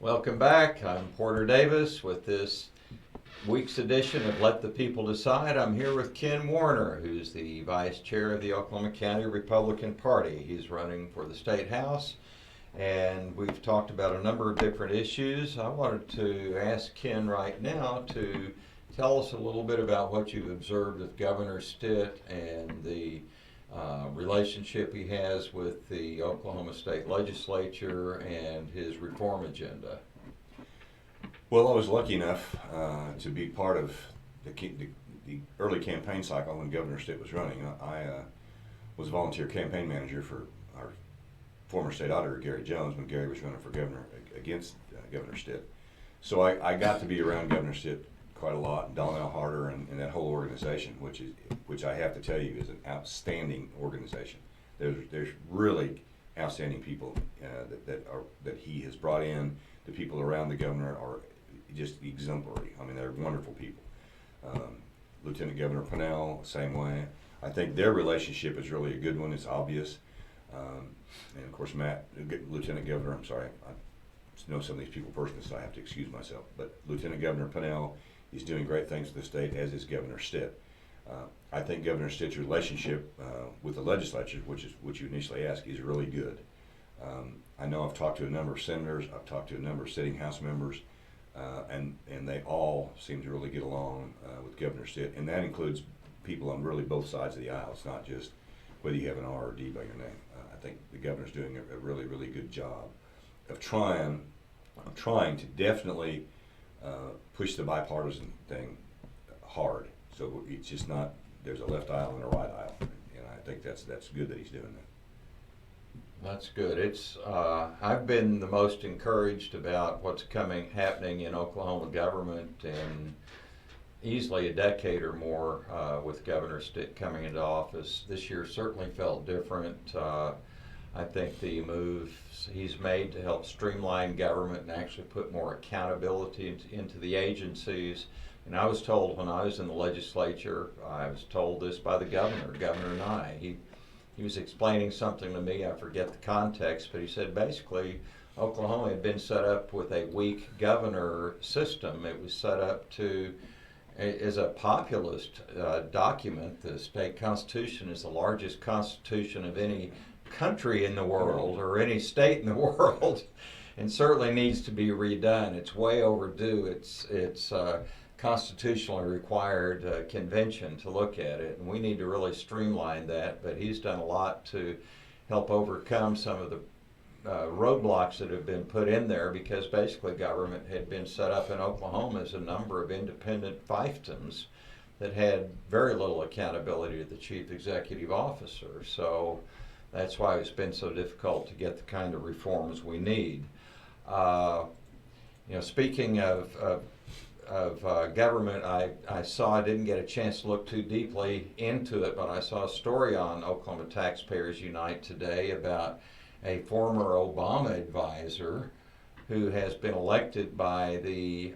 Welcome back. I'm Porter Davis with this week's edition of Let the People Decide. I'm here with Ken Warner, who's the Vice Chair of the Oklahoma County Republican Party. He's running for the State House, and we've talked about a number of different issues. I wanted to ask Ken right now to tell us a little bit about what you've observed with Governor Stitt and the relationship he has with the Oklahoma State Legislature and his reform agenda. Well, I was lucky enough to be part of the early campaign cycle when Governor Stitt was running. I was a volunteer campaign manager for our former state auditor, Gary Jones, when Gary was running for governor against Governor Stitt. So I got to be around Governor Stitt quite a lot, and Donnell Harder and that whole organization, which I have to tell you is an outstanding organization. There's really outstanding people that he has brought in. The people around the governor are just exemplary. I mean, they're wonderful people. Lieutenant Governor Pennell, same way. I think their relationship is really a good one. It's obvious. And of course, Lieutenant Governor, I'm sorry, I know some of these people personally, so I have to excuse myself. But Lieutenant Governor Pennell is doing great things for the state, as is Governor Stitt. I think Governor Stitt's relationship with the legislature, which you initially asked, is really good. I know I've talked to a number of senators, I've talked to a number of sitting House members, and they all seem to really get along with Governor Stitt, and that includes people on really both sides of the aisle. It's not just whether you have an R or D by your name. I think the governor's doing a really, really good job of trying to definitely push the bipartisan thing hard. So it's just not, there's a left aisle and a right aisle, and I think that's good that he's doing that. That's good. I've been the most encouraged about what's happening in Oklahoma government in easily a decade or more with Governor Stitt coming into office. This year certainly felt different. I think the moves he's made to help streamline government and actually put more accountability into the agencies. And I was told when I was in the legislature, I was told this by the Governor Nye. He was explaining something to me, I forget the context, but he said basically Oklahoma had been set up with a weak governor system. It was set up as a populist document. The state constitution is the largest constitution of any country in the world or any state in the world, and certainly needs to be redone. It's way overdue. It's constitutionally required convention to look at it, and we need to really streamline that. But he's done a lot to help overcome some of the roadblocks that have been put in there, because basically government had been set up in Oklahoma as a number of independent fiefdoms that had very little accountability to the chief executive officer. So that's why it's been so difficult to get the kind of reforms we need. Speaking of government, I didn't get a chance to look too deeply into it, but I saw a story on Oklahoma Taxpayers Unite today about a former Obama advisor who has been elected by the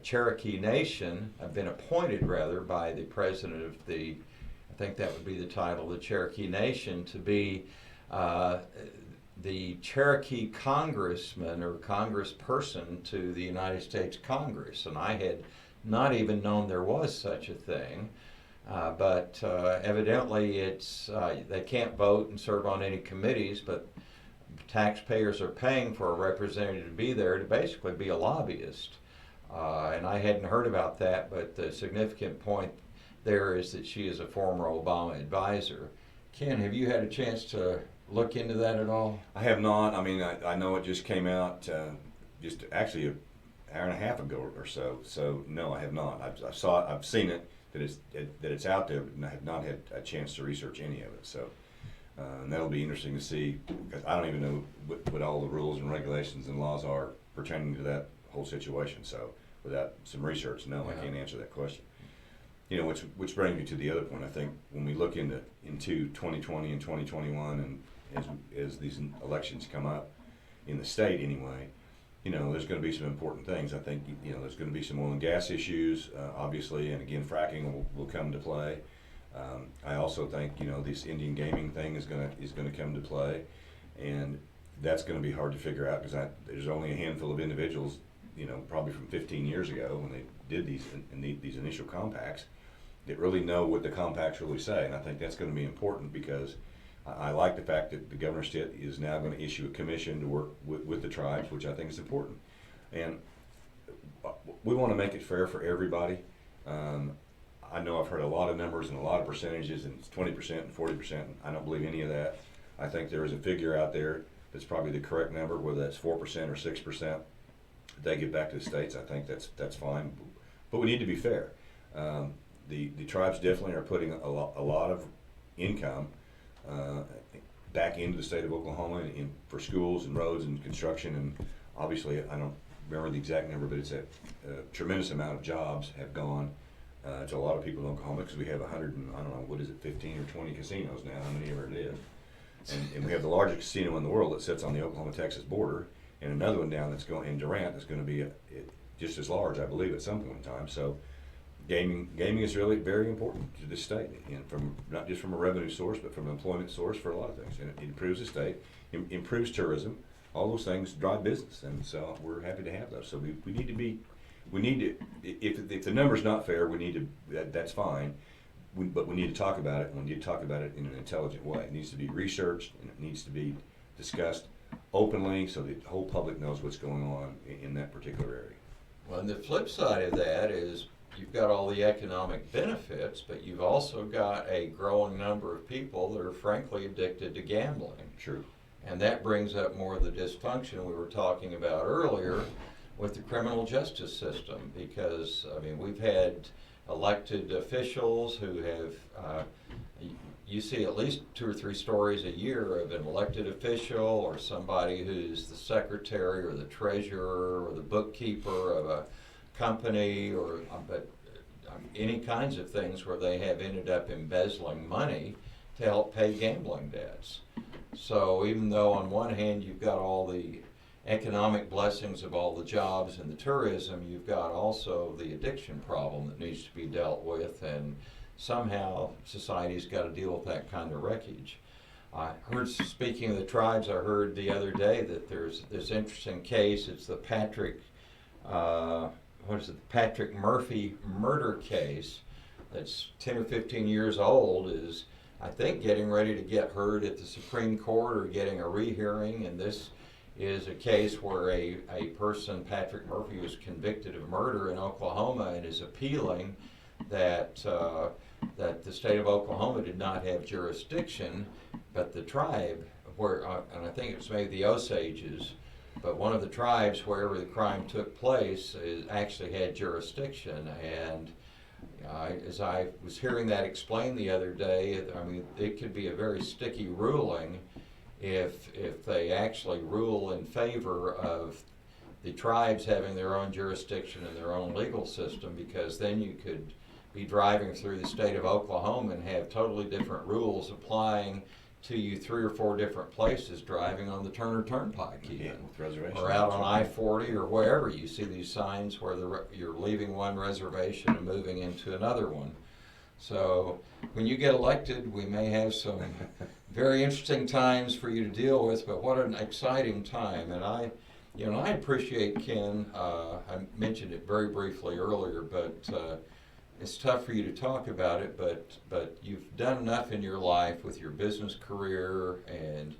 Cherokee Nation, been appointed rather by the president of I think that would be the title, the Cherokee Nation, to be the Cherokee congressman or congressperson to the United States Congress. And I had not even known there was such a thing, but evidently they can't vote and serve on any committees, but taxpayers are paying for a representative to be there to basically be a lobbyist. And I hadn't heard about that, but the significant point there is that she is a former Obama advisor. Ken, have you had a chance to look into that at all? I have not. I mean, I know it just came out just actually an hour and a half ago or so. So no, I have not. I've seen it, that it's out there, but I have not had a chance to research any of it. So and that'll be interesting to see, because I don't even know what all the rules and regulations and laws are pertaining to that whole situation. So without some research, no, I can't answer that question. Which brings me to the other point. I think when we look into 2020 and 2021, and as these elections come up in the state anyway, there's going to be some important things. I think there's going to be some oil and gas issues, obviously, and again, fracking will come into play. I also think this Indian gaming thing is going to come into play, and that's going to be hard to figure out because there's only a handful of individuals, probably from 15 years ago when they did these initial compacts that really know what the compacts really say. And I think that's going to be important because I like the fact that the governor state is now going to issue a commission to work with the tribes, which I think is important. And we want to make it fair for everybody. I know I've heard a lot of numbers and a lot of percentages, and it's 20% and 40%. I don't believe any of that. I think there is a figure out there that's probably the correct number, whether that's 4% or 6%. If they get back to the states, I think that's fine. But we need to be fair. The tribes definitely are putting a lot of income back into the state of Oklahoma for schools and roads and construction, and obviously I don't remember the exact number, but it's a tremendous amount of jobs have gone to a lot of people in Oklahoma because we have 100 and I don't know, what is it, 15 or 20 casinos now, how many ever it is. And we have the largest casino in the world that sits on the Oklahoma-Texas border, and another one down that's going in Durant that's going to be just as large, I believe, at some point in time. So gaming is really very important to this state, and from not just from a revenue source, but from an employment source for a lot of things. And it improves the state, improves tourism. All those things drive business, and so we're happy to have those. So we need to, if the number's not fair, that's fine. But we need to talk about it, and we need to talk about it in an intelligent way. It needs to be researched, and it needs to be discussed openly so the whole public knows what's going on in that particular area. Well, and the flip side of that is you've got all the economic benefits, but you've also got a growing number of people that are frankly addicted to gambling. True. And that brings up more of the dysfunction we were talking about earlier with the criminal justice system, because, I mean, we've had elected officials who have, you see at least 2 or 3 stories a year of an elected official or somebody who's the secretary or the treasurer or the bookkeeper of a company or any kinds of things where they have ended up embezzling money to help pay gambling debts. So even though on one hand you've got all the economic blessings of all the jobs and the tourism, you've got also the addiction problem that needs to be dealt with, and somehow society's got to deal with that kind of wreckage. I heard, speaking of the tribes, I heard the other day that there's this interesting case. It's the Patrick Murphy murder case that's 10 or 15 years old, is I think getting ready to get heard at the Supreme Court or getting a rehearing, and this is a case where a person, Patrick Murphy, was convicted of murder in Oklahoma and is appealing that the state of Oklahoma did not have jurisdiction, but the tribe, and I think it was maybe the Osages, but one of the tribes wherever the crime took place actually had jurisdiction. And as I was hearing that explained the other day, I mean, it could be a very sticky ruling if they actually rule in favor of the tribes having their own jurisdiction and their own legal system, because then you could be driving through the state of Oklahoma and have totally different rules applying to you 3 or 4 different places driving on the Turner Turnpike even, or out on I-40 or wherever. You see these signs where you're leaving one reservation and moving into another one. So when you get elected, we may have some very interesting times for you to deal with, but what an exciting time. And I appreciate, Ken, I mentioned it very briefly earlier, but it's tough for you to talk about it, but you've done enough in your life with your business career, and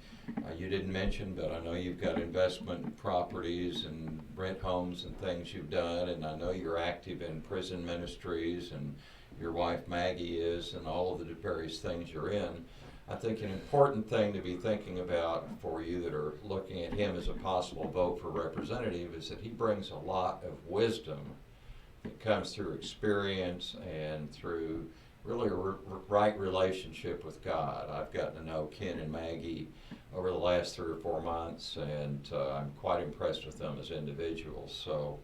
you didn't mention, but I know you've got investment properties and rent homes and things you've done, and I know you're active in prison ministries, and your wife Maggie is, and all of the various things you're in. I think an important thing to be thinking about for you that are looking at him as a possible vote for representative is that he brings a lot of wisdom. It comes through experience and through really a right relationship with God. I've gotten to know Ken and Maggie over the last 3 or 4 months, and I'm quite impressed with them as individuals. So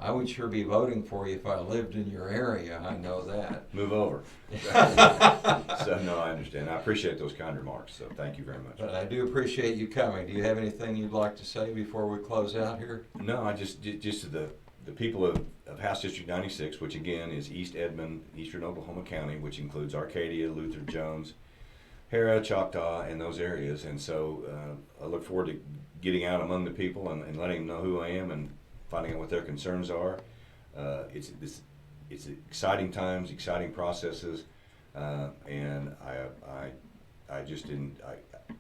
I would sure be voting for you if I lived in your area, I know that. Move over. So no, I understand. I appreciate those kind remarks, so thank you very much. But I do appreciate you coming. Do you have anything you'd like to say before we close out here? No, I just to the people of House District 96, which again is East Edmond, Eastern Oklahoma County, which includes Arcadia, Luther, Jones, Hera, Choctaw, and those areas. And so I look forward to getting out among the people and letting them know who I am and finding out what their concerns are. It's exciting times, exciting processes, and I just didn't.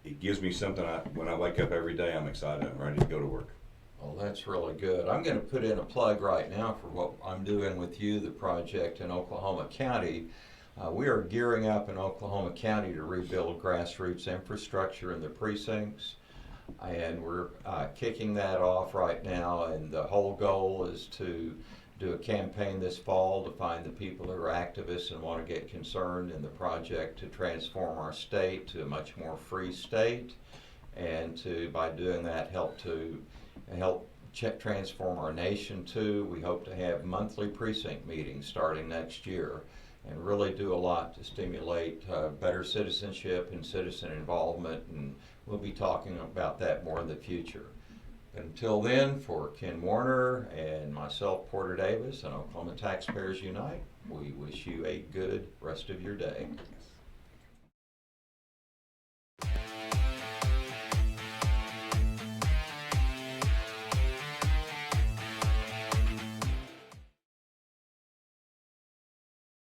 It gives me something. When I wake up every day, I'm excited. I'm ready to go to work. Well, that's really good. I'm going to put in a plug right now for what I'm doing with you, the project in Oklahoma County. We are gearing up in Oklahoma County to rebuild grassroots infrastructure in the precincts, and we're kicking that off right now, and the whole goal is to do a campaign this fall to find the people who are activists and want to get concerned in the project to transform our state to a much more free state, and to, by doing that, help transform our nation too. We hope to have monthly precinct meetings starting next year and really do a lot to stimulate better citizenship and citizen involvement, and we'll be talking about that more in the future. Until then, for Ken Warner and myself, Porter Davis, and Oklahoma Taxpayers Unite, we wish you a good rest of your day.